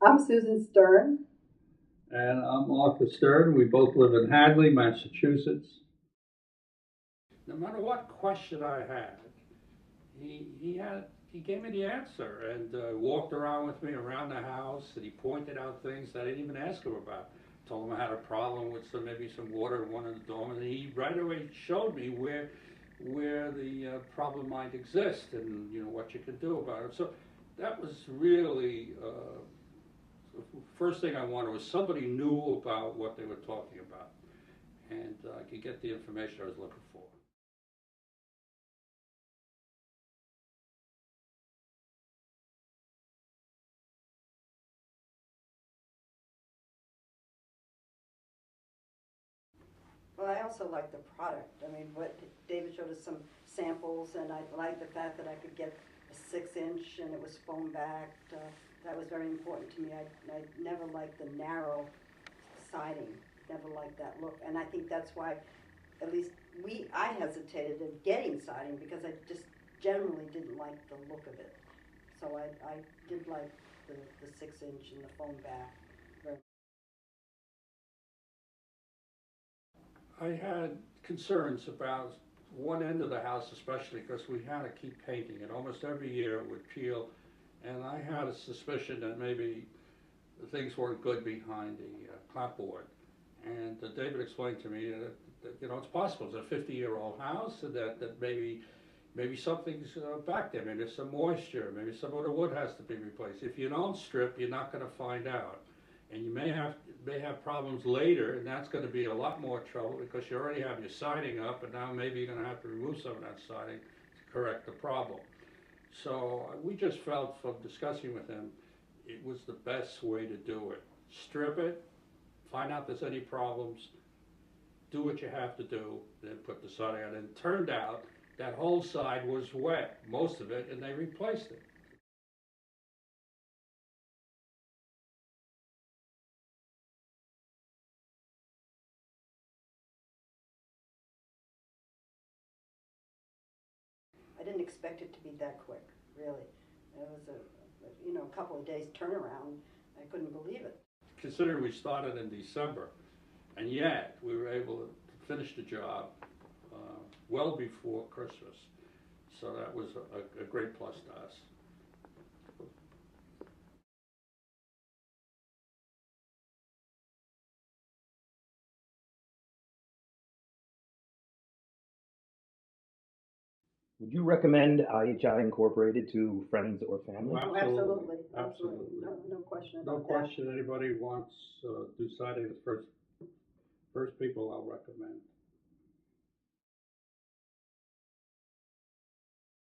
I'm Susan Stern. And I'm Arthur Stern. We both live in Hadley, Massachusetts. No matter what question I had, he gave me the answer and walked around with me around the house, and he pointed out things that I didn't even ask him about. Told him I had a problem with maybe some water in one of the dormers, and he right away showed me where the problem might exist and what you could do about it. So that was really the first thing I wanted was somebody knew about what they were talking about, and I could get the information I was looking for. Well, I also like the product. I mean, what David showed us some samples, and I like the fact that I could get a 6-inch and it was foam backed. That was very important to me. I never liked the narrow siding. Never liked that look, and I think that's why, at least I hesitated in getting siding because I just generally didn't like the look of it. So I did like the 6-inch and the foam back. I had concerns about one end of the house, especially because we had to keep painting it. Almost every year it would peel, and I had a suspicion that maybe things weren't good behind the clapboard. And David explained to me that it's possible. It's a 50-year-old house, and that maybe something's back there. Maybe there's some moisture. Maybe some of the wood has to be replaced. If you don't strip, you're not going to find out, and you may have problems later, and that's going to be a lot more trouble because you already have your siding up, and now maybe you're going to have to remove some of that siding to correct the problem. So we just felt from discussing with him, it was the best way to do it. Strip it, find out if there's any problems, do what you have to do, then put the siding on. And it turned out that whole side was wet, most of it, and they replaced it. I didn't expect it to be that quick, really. It was a couple of days turnaround. I couldn't believe it. Considering we started in December, and yet we were able to finish the job well before Christmas. So that was a great plus to us. Would you recommend IHI Incorporated to friends or family? Oh, Absolutely, absolutely. absolutely. No question No about that. question anybody wants to do siding, the first people I'll recommend.